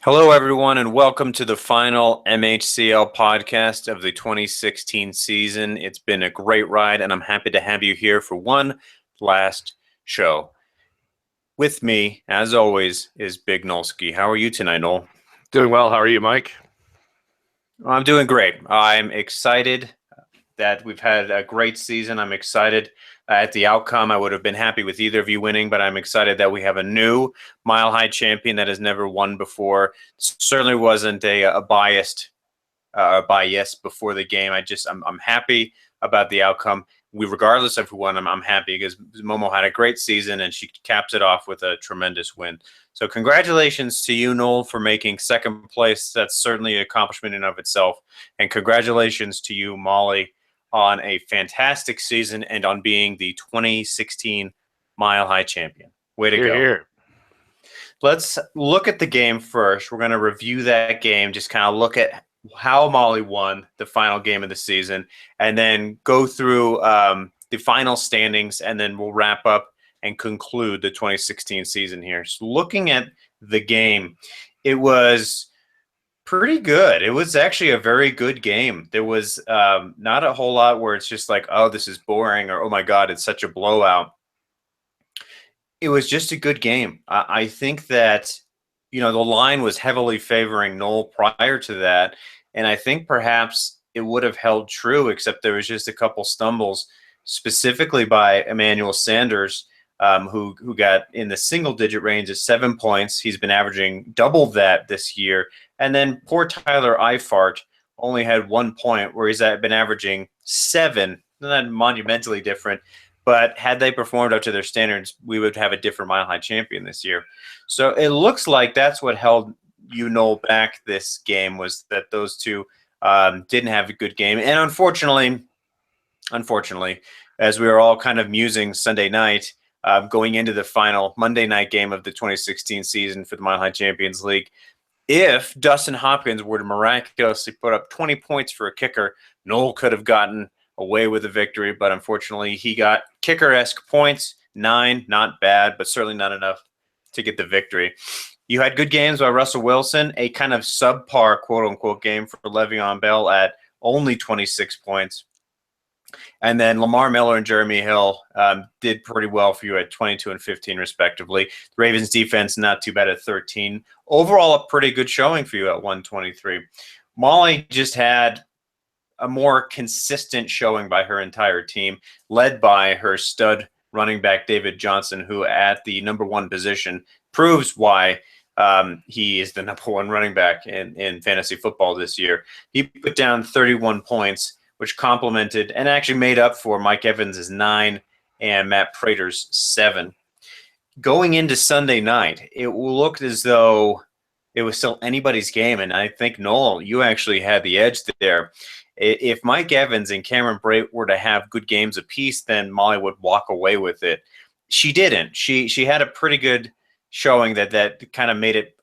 Hello, everyone, and welcome to the final MHCL podcast of the 2016 season. It's been a great ride, and I'm happy to have you here for one last show. With me, as always, is Big Nolski. How are you tonight, Noel? Doing well. How are you, Mike? I'm doing great. I'm excited that we've had a great season. I'm excited at the outcome. I would have been happy with either of you winning, but I'm excited that we have a new Mile High champion that has never won before. Certainly wasn't a bias before the game. I'm happy about the outcome. Regardless of who won, I'm happy because Momo had a great season and she caps it off with a tremendous win. So congratulations to you, Noel, for making second place. That's certainly an accomplishment in of itself. And congratulations to you, Molly, on a fantastic season and on being the 2016 Mile High champion. Way to go. Here. Let's look at the game first. We're going to review that game, just kind of look at how Molly won the final game of the season, and then go through the final standings, and then we'll wrap up and conclude the 2016 season here. So looking at the game, it was pretty good. It was actually a very good game. There was not a whole lot where it's just like, oh, this is boring, or oh my God, it's such a blowout. It was just a good game. I think that, the line was heavily favoring Noel prior to that. And I think perhaps it would have held true, except there was just a couple stumbles, specifically by Emmanuel Sanders, who got in the single-digit range of 7 points. He's been averaging double that this year. And then poor Tyler Eifert only had 1 point, where he's been averaging 7. Not monumentally different. But had they performed up to their standards, we would have a different Mile High champion this year. So it looks like that's what held Noel back this game, was that those two didn't have a good game. And unfortunately, as we were all kind of musing Sunday night, going into the final Monday night game of the 2016 season for the Mile High Champions League, if Dustin Hopkins were to miraculously put up 20 points for a kicker, Noel could have gotten away with a victory, but unfortunately he got kicker-esque points, 9, not bad, but certainly not enough to get the victory. You had good games by Russell Wilson, a kind of subpar quote-unquote game for Le'Veon Bell at only 26 points. And then Lamar Miller and Jeremy Hill did pretty well for you at 22 and 15 respectively. The Ravens defense not too bad at 13. Overall, a pretty good showing for you at 123. Molly just had a more consistent showing by her entire team, led by her stud running back, David Johnson, who at the number one position proves why he is the number one running back in fantasy football this year. He put down 31 points, which complemented and actually made up for Mike Evans' 9 and Matt Prater's 7. Going into Sunday night, it looked as though it was still anybody's game, and I think, Noel, you actually had the edge there. If Mike Evans and Cameron Brate were to have good games apiece, then Molly would walk away with it. She didn't. She had a pretty good showing that kind of made it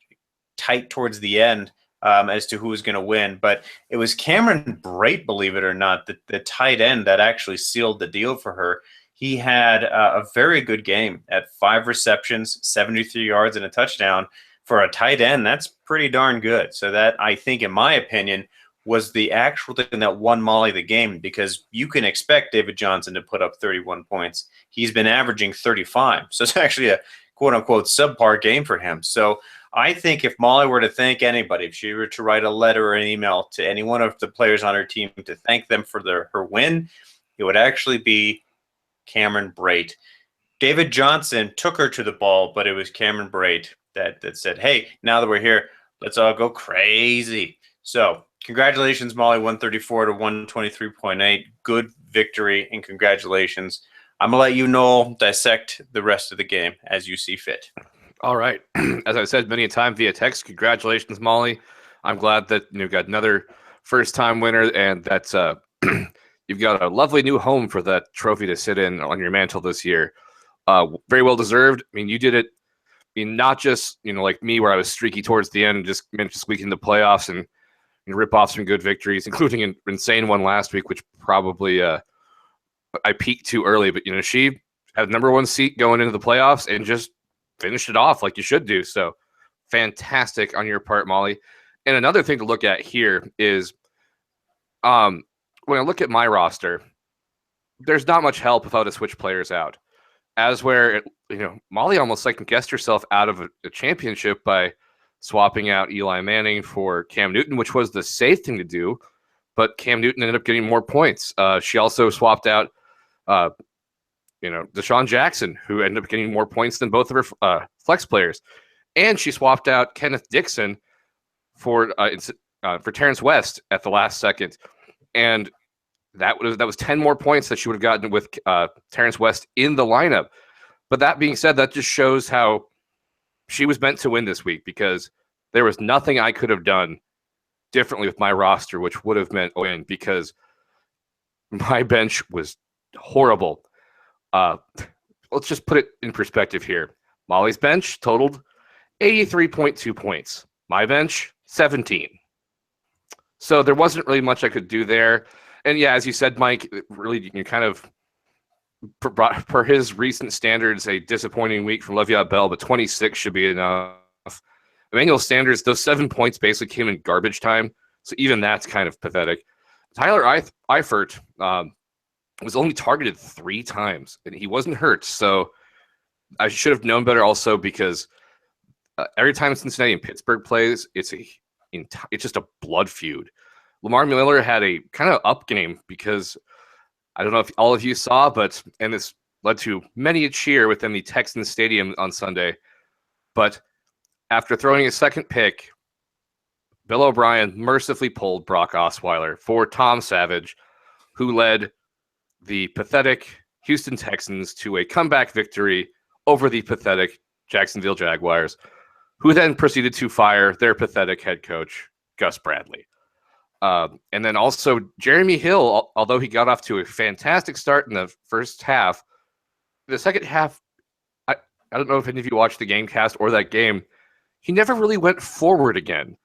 tight towards the end as to who was going to win. But it was Cameron Brate, believe it or not, the tight end that actually sealed the deal for her. He had a very good game at 5 receptions, 73 yards, and a touchdown. For a tight end, that's pretty darn good. So that, I think, in my opinion, was the actual thing that won Molly the game, because you can expect David Johnson to put up 31 points. He's been averaging 35. So it's actually a quote-unquote subpar game for him. So I think if Molly were to thank anybody, if she were to write a letter or an email to any one of the players on her team to thank them for her win, it would actually be Cameron Brate. David Johnson took her to the ball, but it was Cameron Brate that said, hey, now that we're here, let's all go crazy. So congratulations, Molly, 134 to 123.8. Good victory, and congratulations. I'm going to let you, Noel, dissect the rest of the game as you see fit. All right. As I said many a time via text, congratulations, Molly. I'm glad that you've got another first-time winner, and that's you've got a lovely new home for that trophy to sit in on your mantle this year. Very well deserved. I mean, you did it. I mean, not just like me, where I was streaky towards the end and just managed to squeak in the playoffs and rip off some good victories, including an insane one last week, which probably I peaked too early. But she had the number one seat going into the playoffs and just finished it off like you should do. So fantastic on your part, Molly. And another thing to look at here is when I look at my roster, there's not much help if I were to switch players out. As where, Molly almost guessed herself out of a championship by swapping out Eli Manning for Cam Newton, which was the safe thing to do. But Cam Newton ended up getting more points. She also swapped out, Deshaun Jackson, who ended up getting more points than both of her flex players. And she swapped out Kenneth Dixon for Terrence West at the last second. And that was 10 more points that she would have gotten with Terrence West in the lineup. But that being said, that just shows how she was meant to win this week, because there was nothing I could have done differently with my roster, which would have meant a win, because my bench was horrible. Let's just put it in perspective here. Molly's bench totaled 83.2 points. My bench, 17. So there wasn't really much I could do there. And yeah, as you said, Mike, really, you kind of, per his recent standards, a disappointing week from Le'Veon Bell, but 26 should be enough. Emmanuel Sanders, those 7 points basically came in garbage time, so even that's kind of pathetic. Tyler Eifert was only targeted 3 times, and he wasn't hurt, so I should have known better also, because every time Cincinnati and Pittsburgh plays, it's just a blood feud. Lamar Miller had a kind of up game, because I don't know if all of you saw, and this led to many a cheer within the Texans stadium on Sunday. But after throwing his second pick, Bill O'Brien mercifully pulled Brock Osweiler for Tom Savage, who led the pathetic Houston Texans to a comeback victory over the pathetic Jacksonville Jaguars, who then proceeded to fire their pathetic head coach, Gus Bradley. And then also Jeremy Hill, although he got off to a fantastic start in the first half, the second half, I don't know if any of you watched the game cast or that game, he never really went forward again.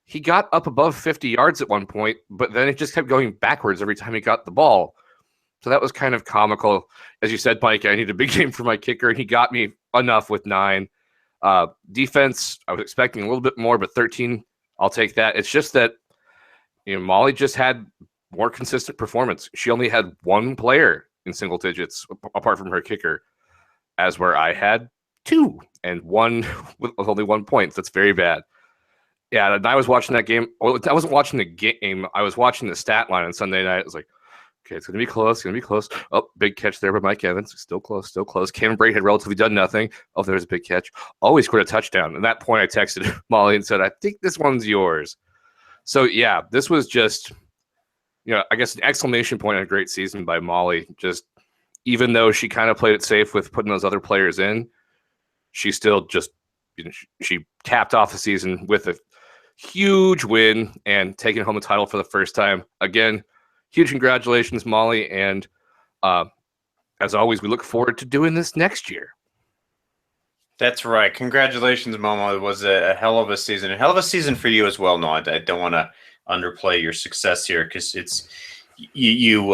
He got up above 50 yards at one point, but then it just kept going backwards every time he got the ball. So that was kind of comical. As you said, Mike, I need a big game for my kicker, and he got me enough with 9. Defense, I was expecting a little bit more, but 13, I'll take that. It's just that Molly just had more consistent performance. She only had 1 player in single digits apart from her kicker, as where I had 2 and 1 with only 1 point. That's very bad. Yeah, and I was watching that game. Well, I wasn't watching the game. I was watching the stat line on Sunday night. I was like, okay, it's going to be close. It's going to be close. Oh, big catch there by Mike Evans. Still close, still close. Cameron Brate had relatively done nothing. Oh, there's a big catch. Oh, he scored a touchdown. At that point, I texted Molly and said, I think this one's yours. So, yeah, this was just, I guess an exclamation point on a great season by Molly. Just even though she kind of played it safe with putting those other players in, she still just, she capped off the season with a huge win and taking home the title for the first time. Again, huge congratulations, Molly. And as always, we look forward to doing this next year. That's right. Congratulations, Momo. It was a hell of a season. A hell of a season for you as well. No, I don't want to underplay your success here, because it's you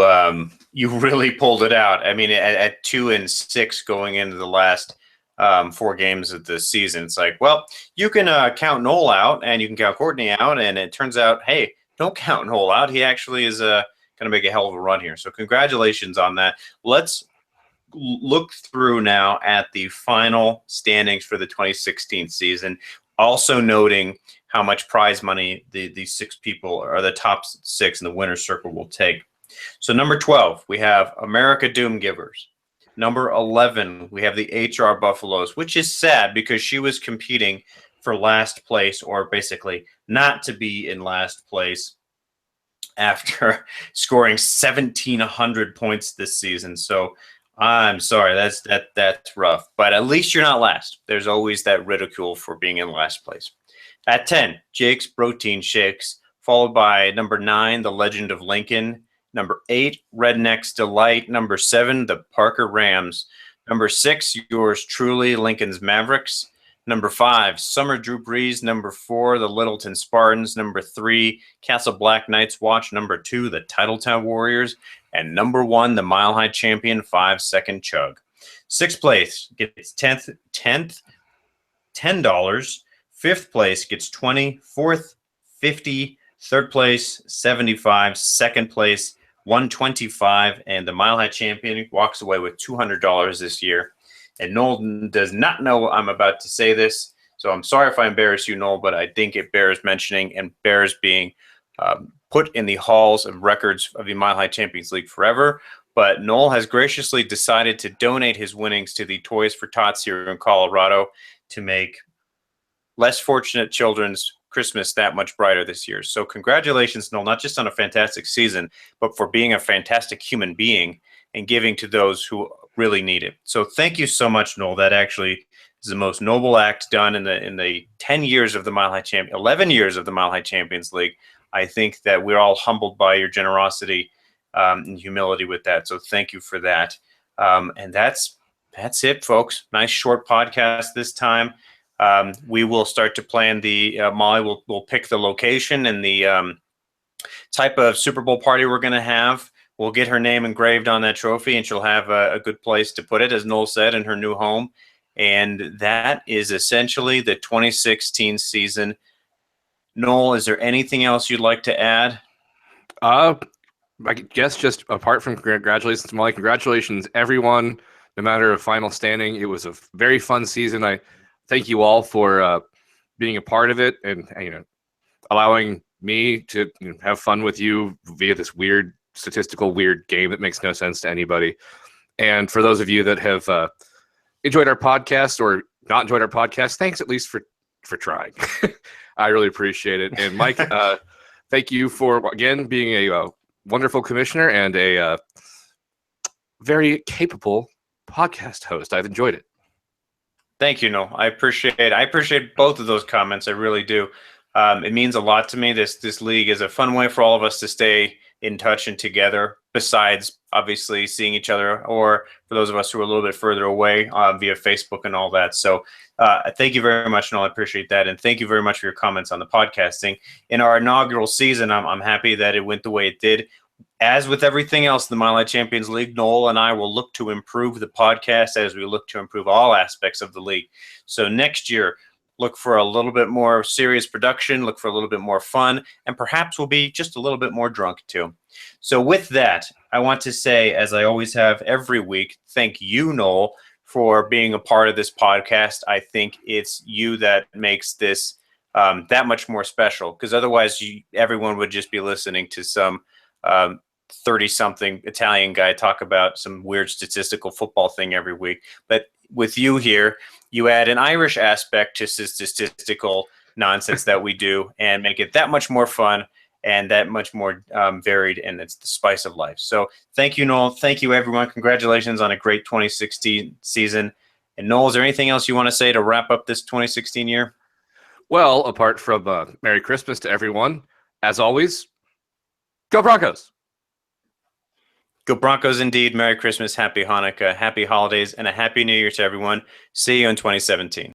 really pulled it out. I mean, at 2-6 going into the last 4 games of the season, it's like, well, you can count Noel out and you can count Courtney out, and it turns out, hey, don't count Noel out. He actually is going to make a hell of a run here. So congratulations on that. Let's look through now at the final standings for the 2016 season, also noting how much prize money the 6 people, or the top 6 in the winner's circle, will take. So number 12, we have America Doom Givers. Number 11, we have the HR Buffaloes, which is sad because she was competing for last place, or basically not to be in last place, after scoring 1,700 points this season. So I'm sorry, that's rough. But at least you're not last. There's always that ridicule for being in last place. At 10, Jake's Protein Shakes, followed by number 9, The Legend of Lincoln. Number 8, Redneck's Delight. Number 7, the Parker Rams. Number 6, yours truly, Lincoln's Mavericks. Number 5, Summer Drew Brees. Number 4, the Littleton Spartans. Number 3, Castle Black Knights Watch. Number 2, the Titletown Warriors. And number 1, the Mile High Champion 5-Second Chug. 6th place gets $10. Fifth place gets 20, fourth, 50, third place, 75, second place, 125, and the Mile High champion walks away with $200 this year. And Noel does not know I'm about to say this, so I'm sorry if I embarrass you, Noel, but I think it bears mentioning and bears being put in the halls of records of the Mile High Champions League forever. But Noel has graciously decided to donate his winnings to the Toys for Tots here in Colorado to make less fortunate children's Christmas that much brighter this year. So congratulations, Noel, not just on a fantastic season, but for being a fantastic human being and giving to those who really need it. So thank you so much, Noel. That actually is the most noble act done in the 10 years of the Mile High Champion, 11 years of the Mile High Champions League. I think that we're all humbled by your generosity and humility with that. So thank you for that. And that's it, folks. Nice short podcast this time. We will start to plan the Molly will pick the location and the type of Super Bowl party we're going to have. We'll get her name engraved on that trophy, and she'll have a good place to put it, as Noel said, in her new home. And that is essentially the 2016 season. Noel, is there anything else you'd like to add? I guess just apart from congratulations, Molly, congratulations, everyone, no matter of final standing. It was a very fun season. I thank you all for being a part of it and allowing me to have fun with you via this weird statistical game that makes no sense to anybody. And for those of you that have enjoyed our podcast or not enjoyed our podcast, thanks at least for trying. I really appreciate it. And Mike, thank you for again being a wonderful commissioner and a very capable podcast host. I've enjoyed it. Thank you, Noel. I appreciate both of those comments. I really do. It means a lot to me. This league is a fun way for all of us to stay in touch and together, besides obviously seeing each other, or for those of us who are a little bit further away via Facebook and all that. So thank you very much, Noel. I appreciate that. And thank you very much for your comments on the podcasting. In our inaugural season, I'm happy that it went the way it did. As with everything else in the Mile High Champions League, Noel and I will look to improve the podcast as we look to improve all aspects of the league. So next year, look for a little bit more serious production, look for a little bit more fun, and perhaps we'll be just a little bit more drunk too. So with that, I want to say, as I always have every week, thank you, Noel, for being a part of this podcast. I think it's you that makes this that much more special, because otherwise everyone would just be listening to some 30-something Italian guy talk about some weird statistical football thing every week. But with you here, you add an Irish aspect to statistical nonsense that we do and make it that much more fun and that much more varied, and it's the spice of life. So thank you, Noel. Thank you, everyone. Congratulations on a great 2016 season. And Noel, is there anything else you want to say to wrap up this 2016 year? Well, apart from Merry Christmas to everyone, as always, go Broncos! Go Broncos indeed. Merry Christmas, Happy Hanukkah, Happy Holidays, and a Happy New Year to everyone. See you in 2017.